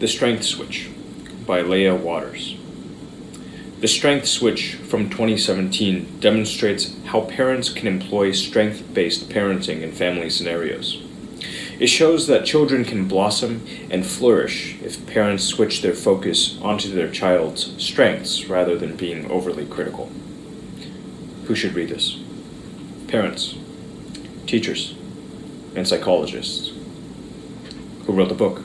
The Strength Switch by Leah Waters. The Strength Switch from 2017 demonstrates how parents can employ strength-based parenting in family scenarios. It shows that children can blossom and flourish if parents switch their focus onto their child's strengths rather than being overly critical. Who should read this? Parents, teachers, and psychologists. Who wrote the book?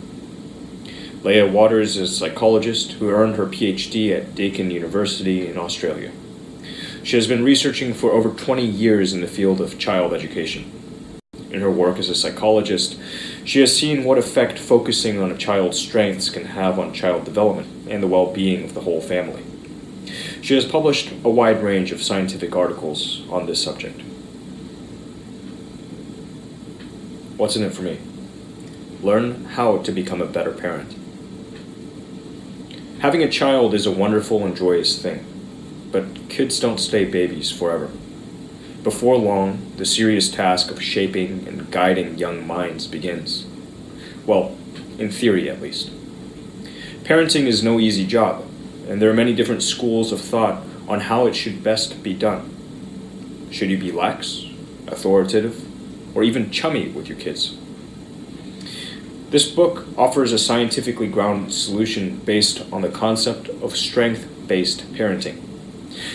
Leah Waters is a psychologist who earned her PhD at Deakin University in Australia. She has been researching for over 20 years in the field of child education. In her work as a psychologist, she has seen what effect focusing on a child's strengths can have on child development and the well-being of the whole family. She has published a wide range of scientific articles on this subject. What's in it for me? Learn how to become a better parent. Having a child is a wonderful and joyous thing, but kids don't stay babies forever. Before long, the serious task of shaping and guiding young minds begins. Well, in theory at least. Parenting is no easy job, and there are many different schools of thought on how it should best be done. Should you be lax, authoritative, or even chummy with your kids? This book offers a scientifically grounded solution based on the concept of strength-based parenting.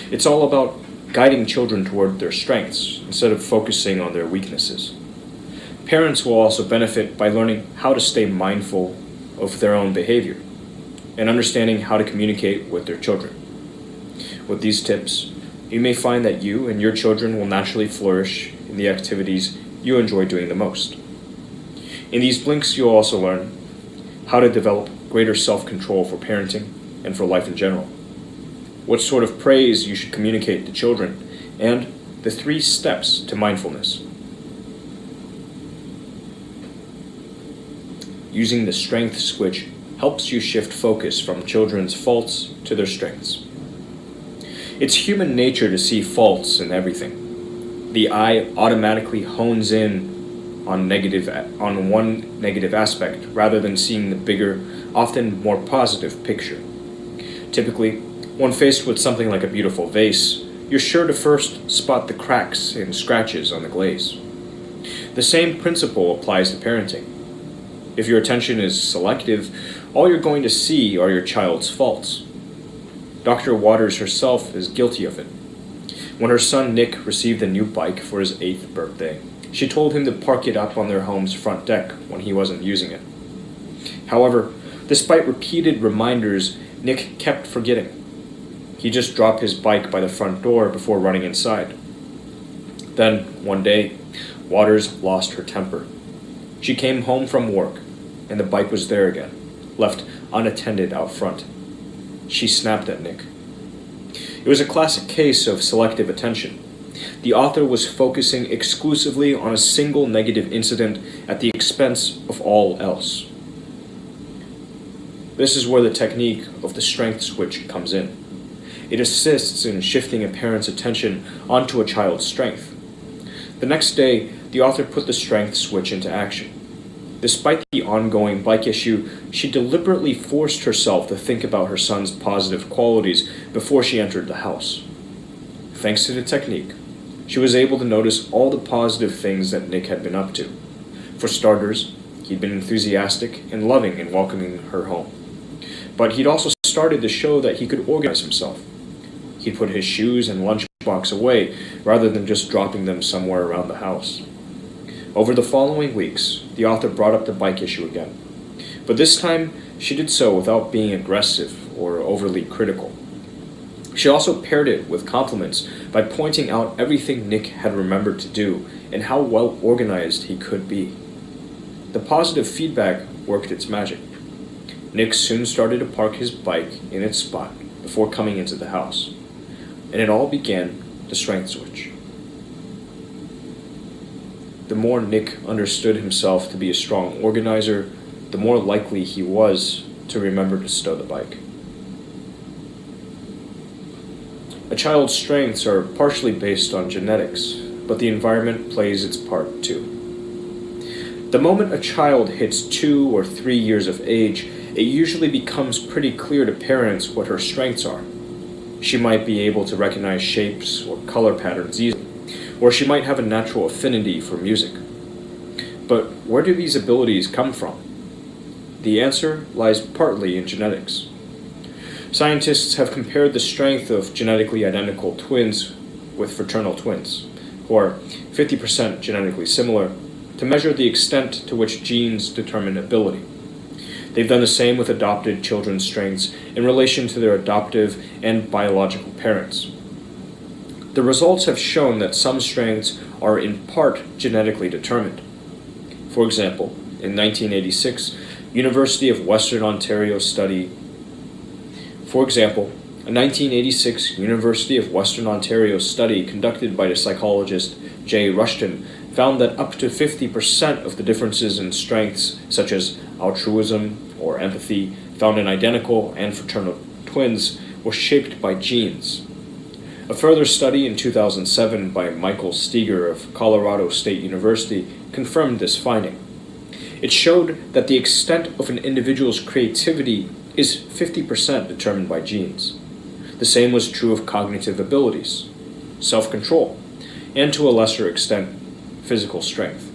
It's all about guiding children toward their strengths instead of focusing on their weaknesses. Parents will also benefit by learning how to stay mindful of their own behavior and understanding how to communicate with their children. With these tips, you may find that you and your children will naturally flourish in the activities you enjoy doing the most. In these blinks, you'll also learn how to develop greater self-control for parenting and for life in general, what sort of praise you should communicate to children, and the 3 steps to mindfulness. Using the strength switch helps you shift focus from children's faults to their strengths. It's human nature to see faults in everything. The eye automatically hones in on one negative aspect rather than seeing the bigger, often more positive picture. Typically, when faced with something like a beautiful vase, you're sure to first spot the cracks and scratches on the glaze. The same principle applies to parenting. If your attention is selective, all you're going to see are your child's faults. Dr. Waters herself is guilty of it. When her son Nick received a new bike for his 8th birthday, she told him to park it up on their home's front deck when he wasn't using it. However, despite repeated reminders, Nick kept forgetting. He just dropped his bike by the front door before running inside. Then, one day, Waters lost her temper. She came home from work, and the bike was there again, left unattended out front. She snapped at Nick. It was a classic case of selective attention. The author was focusing exclusively on a single negative incident at the expense of all else. This is where the technique of the strength switch comes in. It assists in shifting a parent's attention onto a child's strength. The next day, the author put the strength switch into action. Despite the ongoing bike issue, she deliberately forced herself to think about her son's positive qualities before she entered the house. Thanks to the technique, she was able to notice all the positive things that Nick had been up to. For starters, he'd been enthusiastic and loving in welcoming her home. But he'd also started to show that he could organize himself. He'd put his shoes and lunchbox away rather than just dropping them somewhere around the house. Over the following weeks, the author brought up the bike issue again. But this time, she did so without being aggressive or overly critical. She also paired it with compliments by pointing out everything Nick had remembered to do and how well organized he could be. The positive feedback worked its magic. Nick soon started to park his bike in its spot before coming into the house, and it all began the strength switch. The more Nick understood himself to be a strong organizer, the more likely he was to remember to stow the bike. A child's strengths are partially based on genetics, but the environment plays its part too. The moment a child hits 2 or 3 years of age, it usually becomes pretty clear to parents what her strengths are. She might be able to recognize shapes or color patterns easily, or she might have a natural affinity for music. But where do these abilities come from? The answer lies partly in genetics. Scientists have compared the strength of genetically identical twins with fraternal twins, who are 50% genetically similar, to measure the extent to which genes determine ability. They've done the same with adopted children's strengths in relation to their adoptive and biological parents. The results have shown that some strengths are in part genetically determined. For example, in 1986, University of Western Ontario study a 1986 University of Western Ontario study conducted by the psychologist Jay Rushton found that up to 50% of the differences in strengths, such as altruism or empathy, found in identical and fraternal twins were shaped by genes. A further study in 2007 by Michael Steger of Colorado State University confirmed this finding. It showed that the extent of an individual's creativity is 50% determined by genes. The same was true of cognitive abilities, self-control, and to a lesser extent, physical strength.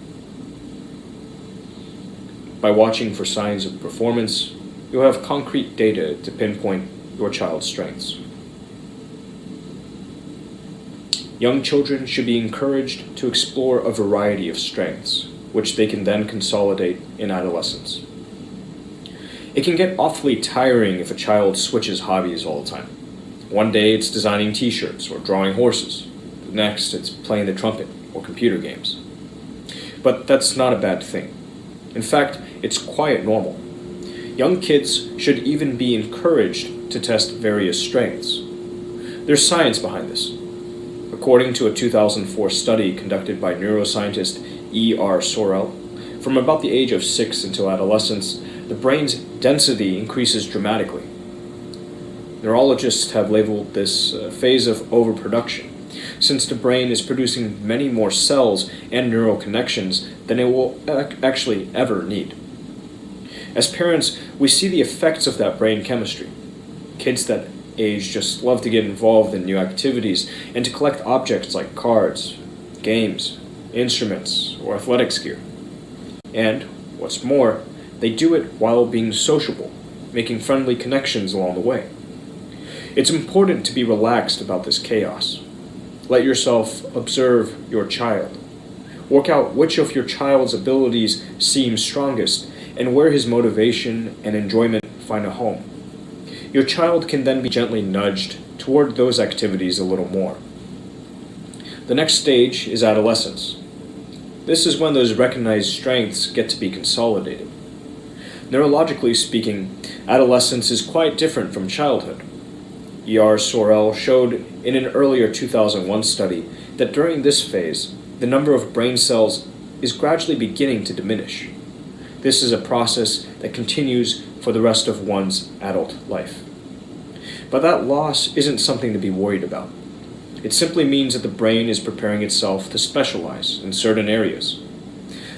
By watching for signs of performance, you'll have concrete data to pinpoint your child's strengths. Young children should be encouraged to explore a variety of strengths, which they can then consolidate in adolescence. It can get awfully tiring if a child switches hobbies all the time. One day it's designing t-shirts or drawing horses. The next it's playing the trumpet or computer games. But that's not a bad thing. In fact, it's quite normal. Young kids should even be encouraged to test various strengths. There's science behind this. According to a 2004 study conducted by neuroscientist E.R. Sorrell, from about the age of 6 until adolescence, the brain's density increases dramatically. Neurologists have labeled this phase of overproduction, since the brain is producing many more cells and neural connections than it will actually ever need. As parents, we see the effects of that brain chemistry. Kids that age just love to get involved in new activities and to collect objects like cards, games, instruments, or athletics gear. And, what's more, they do it while being sociable, making friendly connections along the way. It's important to be relaxed about this chaos. Let yourself observe your child. Work out which of your child's abilities seem strongest and where his motivation and enjoyment find a home. Your child can then be gently nudged toward those activities a little more. The next stage is adolescence. This is when those recognized strengths get to be consolidated. Neurologically speaking, adolescence is quite different from childhood. E.R. Sorrell showed in an earlier 2001 study that during this phase, the number of brain cells is gradually beginning to diminish. This is a process that continues for the rest of one's adult life. But that loss isn't something to be worried about. It simply means that the brain is preparing itself to specialize in certain areas.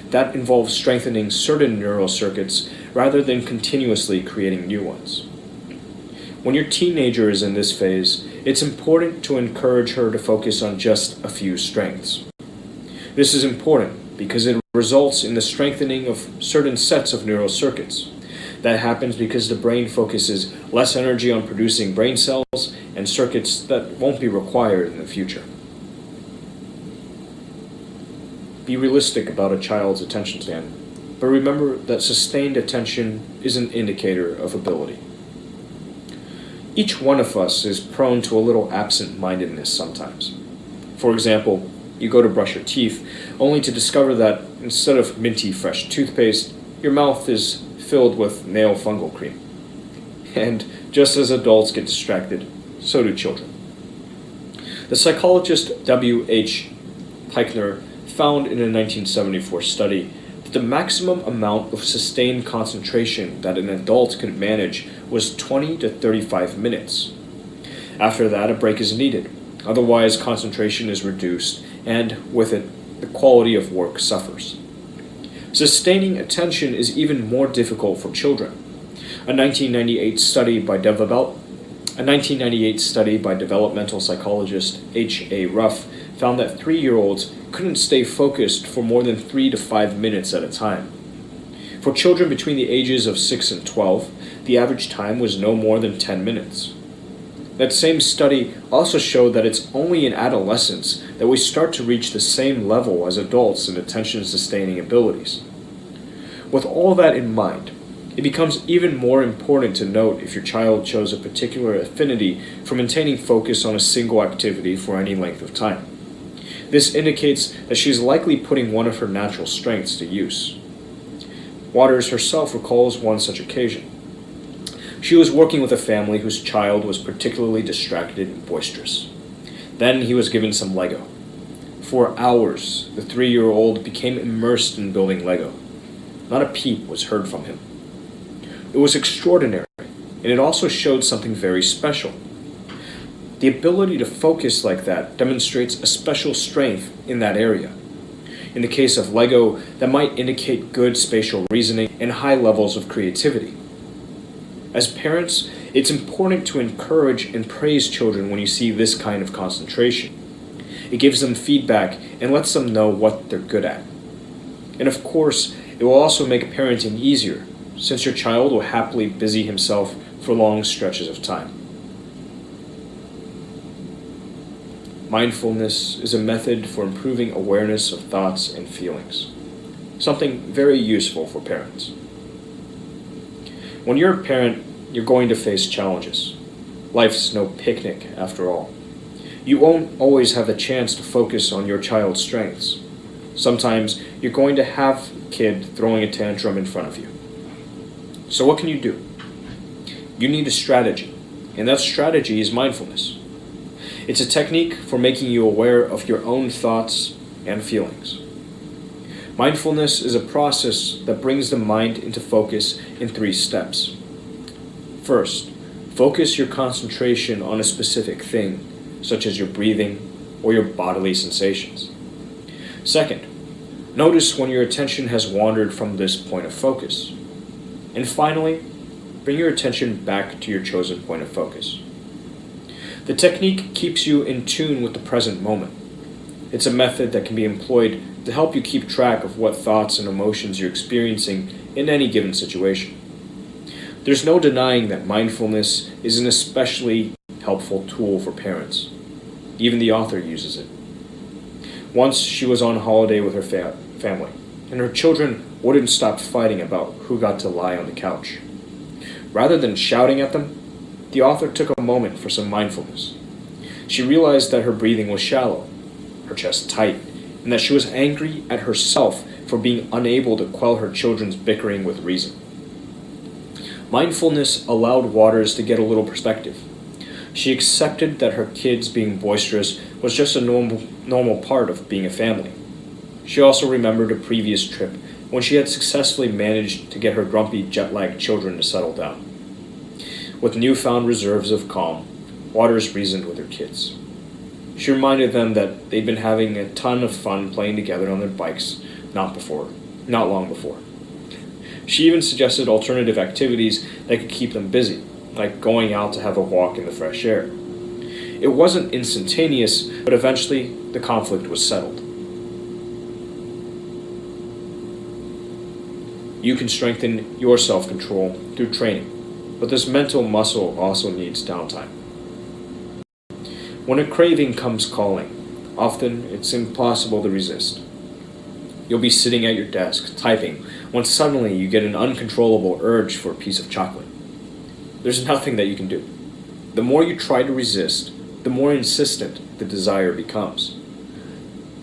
That involves strengthening certain neural circuits rather than continuously creating new ones. When your teenager is in this phase, it's important to encourage her to focus on just a few strengths. This is important because it results in the strengthening of certain sets of neural circuits. That happens because the brain focuses less energy on producing brain cells and circuits that won't be required in the future. Be realistic about a child's attention span, but remember that sustained attention is an indicator of ability. Each one of us is prone to a little absent-mindedness sometimes. For example, you go to brush your teeth, only to discover that instead of minty fresh toothpaste, your mouth is filled with nail fungal cream. And just as adults get distracted, so do children. The psychologist W.H. Peichner found in a 1974 study that the maximum amount of sustained concentration that an adult could manage was 20 to 35 minutes. After that, a break is needed. Otherwise, concentration is reduced, and with it, the quality of work suffers. Sustaining attention is even more difficult for children. A 1998 study by developmental psychologist H.A. Ruff found that 3-year-olds couldn't stay focused for more than 3 to 5 minutes at a time. For children between the ages of 6 and 12, the average time was no more than 10 minutes. That same study also showed that it's only in adolescence that we start to reach the same level as adults in attention-sustaining abilities. With all that in mind, it becomes even more important to note if your child shows a particular affinity for maintaining focus on a single activity for any length of time. This indicates that she is likely putting one of her natural strengths to use. Waters herself recalls one such occasion. She was working with a family whose child was particularly distracted and boisterous. Then he was given some Lego. For hours, the 3-year-old became immersed in building Lego. Not a peep was heard from him. It was extraordinary, and it also showed something very special. The ability to focus like that demonstrates a special strength in that area. In the case of Lego, that might indicate good spatial reasoning and high levels of creativity. As parents, it's important to encourage and praise children when you see this kind of concentration. It gives them feedback and lets them know what they're good at. And of course, it will also make parenting easier, since your child will happily busy himself for long stretches of time. Mindfulness is a method for improving awareness of thoughts and feelings, something very useful for parents. When you're a parent, you're going to face challenges. Life's no picnic, after all. You won't always have the chance to focus on your child's strengths. Sometimes you're going to have a kid throwing a tantrum in front of you. So what can you do? You need a strategy, and that strategy is mindfulness. It's a technique for making you aware of your own thoughts and feelings. Mindfulness is a process that brings the mind into focus in 3 steps. First, focus your concentration on a specific thing, such as your breathing or your bodily sensations. Second, notice when your attention has wandered from this point of focus. And finally, bring your attention back to your chosen point of focus. The technique keeps you in tune with the present moment. It's a method that can be employed to help you keep track of what thoughts and emotions you're experiencing in any given situation. There's no denying that mindfulness is an especially helpful tool for parents. Even the author uses it. Once she was on holiday with her family, and her children wouldn't stop fighting about who got to lie on the couch. Rather than shouting at them, the author took a moment for some mindfulness. She realized that her breathing was shallow, her chest tight, and that she was angry at herself for being unable to quell her children's bickering with reason. Mindfulness allowed Waters to get a little perspective. She accepted that her kids being boisterous was just a normal part of being a family. She also remembered a previous trip when she had successfully managed to get her grumpy jet-lagged children to settle down. With newfound reserves of calm, Waters reasoned with her kids. She reminded them that they'd been having a ton of fun playing together on their bikes not long before. She even suggested alternative activities that could keep them busy, like going out to have a walk in the fresh air. It wasn't instantaneous, but eventually the conflict was settled. You can strengthen your self-control through training, but this mental muscle also needs downtime. When a craving comes calling, often it's impossible to resist. You'll be sitting at your desk, typing, when suddenly you get an uncontrollable urge for a piece of chocolate. There's nothing that you can do. The more you try to resist, the more insistent the desire becomes.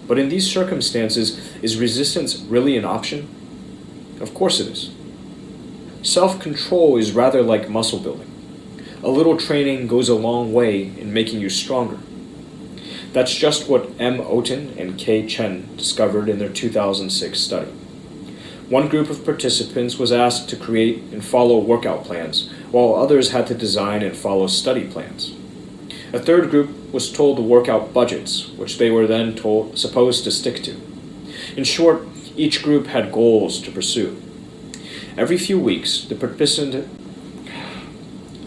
But in these circumstances, is resistance really an option? Of course it is. Self-control is rather like muscle building. A little training goes a long way in making you stronger. That's just what M. Oten and K. Chen discovered in their 2006 study. One group of participants was asked to create and follow workout plans, while others had to design and follow study plans. A third group was told to work out budgets, which they were then supposed to stick to. In short, each group had goals to pursue. Every few weeks, the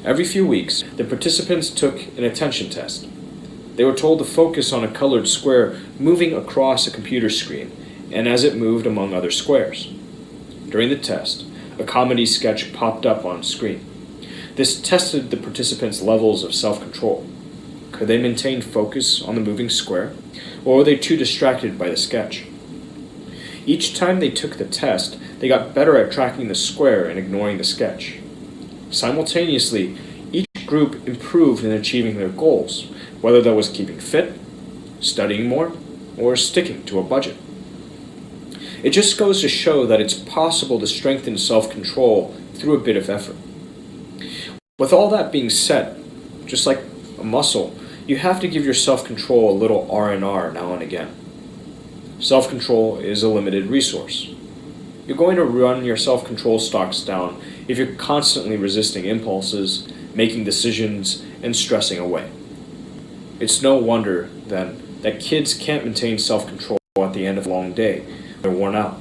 Every few weeks, the participants took an attention test. They were told to focus on a colored square moving across a computer screen and as it moved among other squares. During the test, a comedy sketch popped up on screen. This tested the participants' levels of self-control. Could they maintain focus on the moving square, or were they too distracted by the sketch? Each time they took the test, they got better at tracking the square and ignoring the sketch. Simultaneously, each group improved in achieving their goals, whether that was keeping fit, studying more, or sticking to a budget. It just goes to show that it's possible to strengthen self-control through a bit of effort. With all that being said, just like a muscle, you have to give your self-control a little R&R now and again. Self-control is a limited resource. You're going to run your self-control stocks down if you're constantly resisting impulses, making decisions, and stressing away. It's no wonder, then, that kids can't maintain self-control at the end of a long day. They're worn out.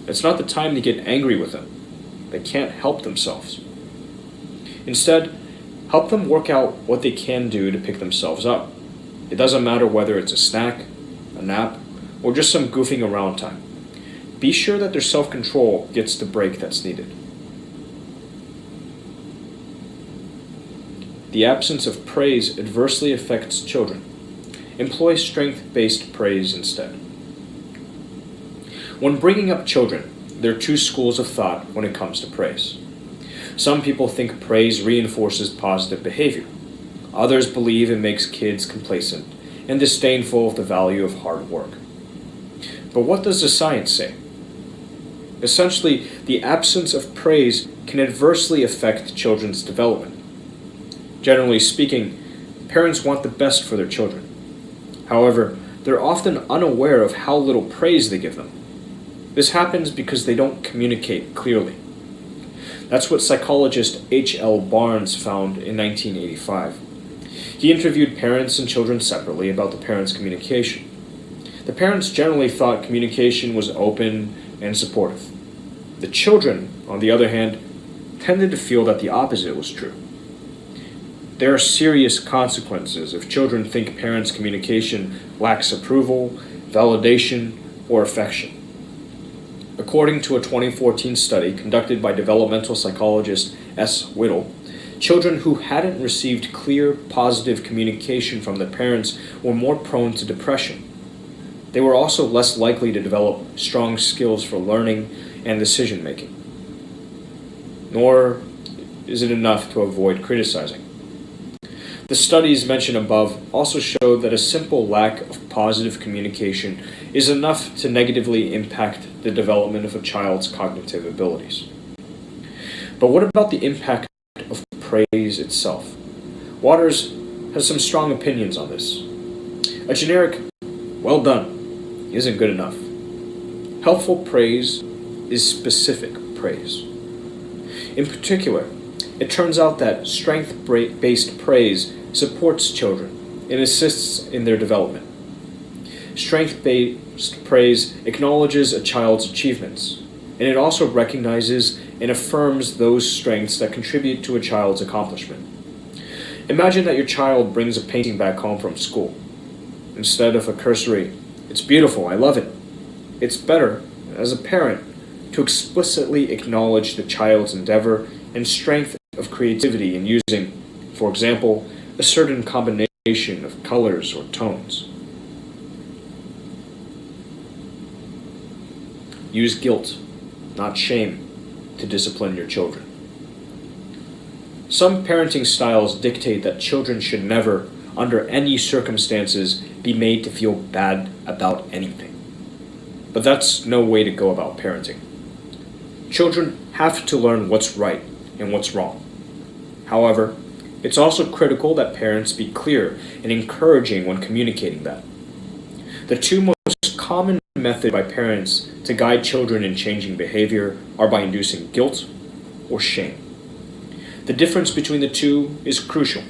It's not the time to get angry with them. They can't help themselves. Instead, help them work out what they can do to pick themselves up. It doesn't matter whether it's a snack, a nap, or just some goofing around time. Be sure that their self-control gets the break that's needed. The absence of praise adversely affects children. Employ strength-based praise instead. When bringing up children, there are two schools of thought when it comes to praise. Some people think praise reinforces positive behavior. Others believe it makes kids complacent and disdainful of the value of hard work. But what does the science say? Essentially, the absence of praise can adversely affect children's development. Generally speaking, parents want the best for their children. However, they're often unaware of how little praise they give them. This happens because they don't communicate clearly. That's what psychologist H.L. Barnes found in 1985. He interviewed parents and children separately about the parents' communication. The parents generally thought communication was open and supportive. The children, on the other hand, tended to feel that the opposite was true. There are serious consequences if children think parents' communication lacks approval, validation, or affection. According to a 2014 study conducted by developmental psychologist S. Whittle, children who hadn't received clear, positive communication from their parents were more prone to depression. They were also less likely to develop strong skills for learning and decision-making. Nor is it enough to avoid criticizing. The studies mentioned above also showed that a simple lack of positive communication is enough to negatively impact the development of a child's cognitive abilities. But what about the impact of praise itself? Waters has some strong opinions on this. A generic, "well done," isn't good enough. Helpful praise is specific praise. In particular, it turns out that strength-based praise supports children and assists in their development. Strength-based praise acknowledges a child's achievements, and it also recognizes and affirms those strengths that contribute to a child's accomplishment. Imagine that your child brings a painting back home from school. Instead of a cursory, "It's beautiful, I love it," it's better, as a parent, to explicitly acknowledge the child's endeavor and strength of creativity in using, for example, a certain combination of colors or tones. Use guilt, not shame, to discipline your children. Some parenting styles dictate that children should never, under any circumstances, be made to feel bad about anything. But that's no way to go about parenting. Children have to learn what's right and what's wrong. However, it's also critical that parents be clear and encouraging when communicating that. The two most common methods by parents to guide children in changing behavior are by inducing guilt or shame. The difference between the two is crucial.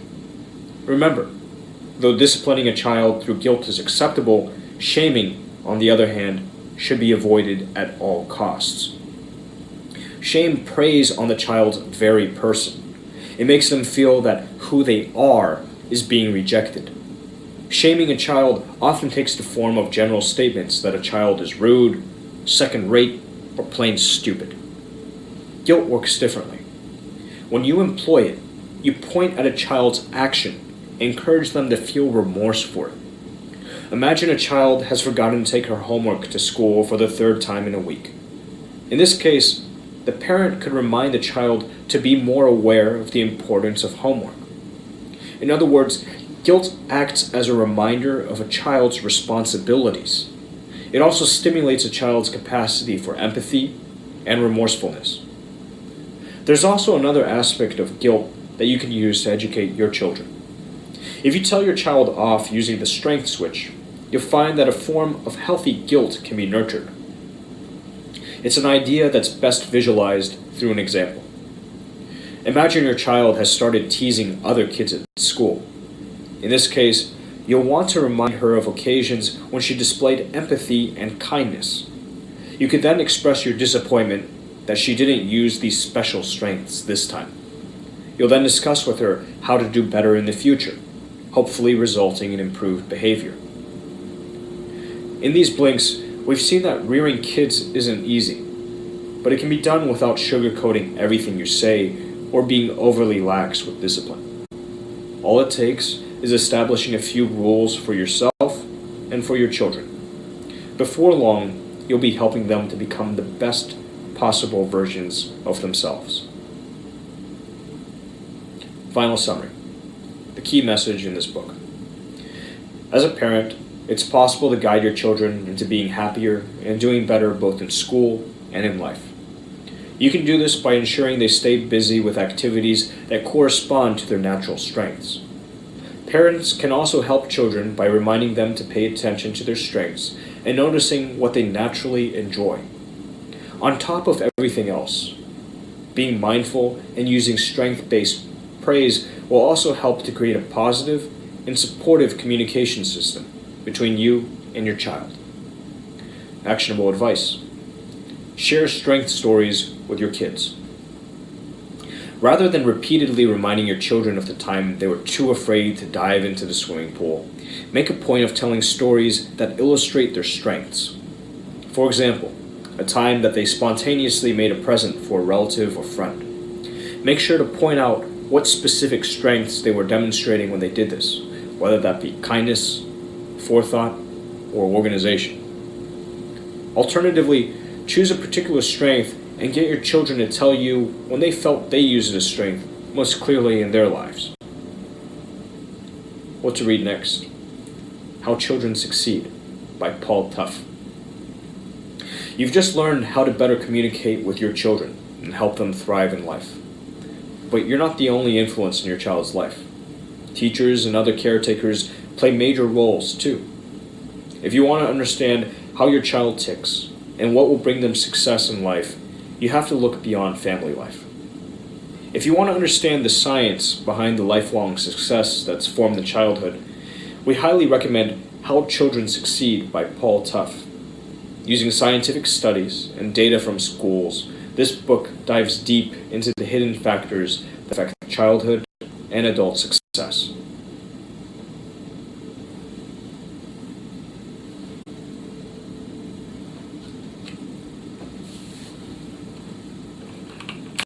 Remember, though disciplining a child through guilt is acceptable, shaming, on the other hand, should be avoided at all costs. Shame preys on the child's very person. It makes them feel that who they are is being rejected. Shaming a child often takes the form of general statements that a child is rude, second-rate, or plain stupid. Guilt works differently. When you employ it, you point at a child's action and encourage them to feel remorse for it. Imagine a child has forgotten to take her homework to school for the third time in a week. In this case, the parent could remind the child to be more aware of the importance of homework. In other words, guilt acts as a reminder of a child's responsibilities. It also stimulates a child's capacity for empathy and remorsefulness. There's also another aspect of guilt that you can use to educate your children. If you tell your child off using the strength switch, you'll find that a form of healthy guilt can be nurtured. It's an idea that's best visualized through an example. Imagine your child has started teasing other kids at school. In this case, you'll want to remind her of occasions when she displayed empathy and kindness. You could then express your disappointment that she didn't use these special strengths this time. You'll then discuss with her how to do better in the future, hopefully resulting in improved behavior. In these blinks, we've seen that rearing kids isn't easy, but it can be done without sugarcoating everything you say or being overly lax with discipline. All it takes is establishing a few rules for yourself and for your children. Before long, you'll be helping them to become the best possible versions of themselves. Final summary. The key message in this book. As a parent, it's possible to guide your children into being happier and doing better both in school and in life. You can do this by ensuring they stay busy with activities that correspond to their natural strengths. Parents can also help children by reminding them to pay attention to their strengths and noticing what they naturally enjoy. On top of everything else, being mindful and using strength-based praise will also help to create a positive and supportive communication system between you and your child. Actionable advice. Share strength stories with your kids. Rather than repeatedly reminding your children of the time they were too afraid to dive into the swimming pool, make a point of telling stories that illustrate their strengths. For example, a time that they spontaneously made a present for a relative or friend. Make sure to point out what specific strengths they were demonstrating when they did this, whether that be kindness, forethought, or organization. Alternatively, choose a particular strength and get your children to tell you when they felt they used this strength most clearly in their lives. What to read next? How Children Succeed by Paul Tough. You've just learned how to better communicate with your children and help them thrive in life. But you're not the only influence in your child's life. Teachers and other caretakers play major roles too. If you want to understand how your child ticks and what will bring them success in life, you have to look beyond family life. If you want to understand the science behind the lifelong success that's formed in childhood, we highly recommend How Children Succeed by Paul Tough. Using scientific studies and data from schools, this book dives deep into the hidden factors that affect childhood and adult success.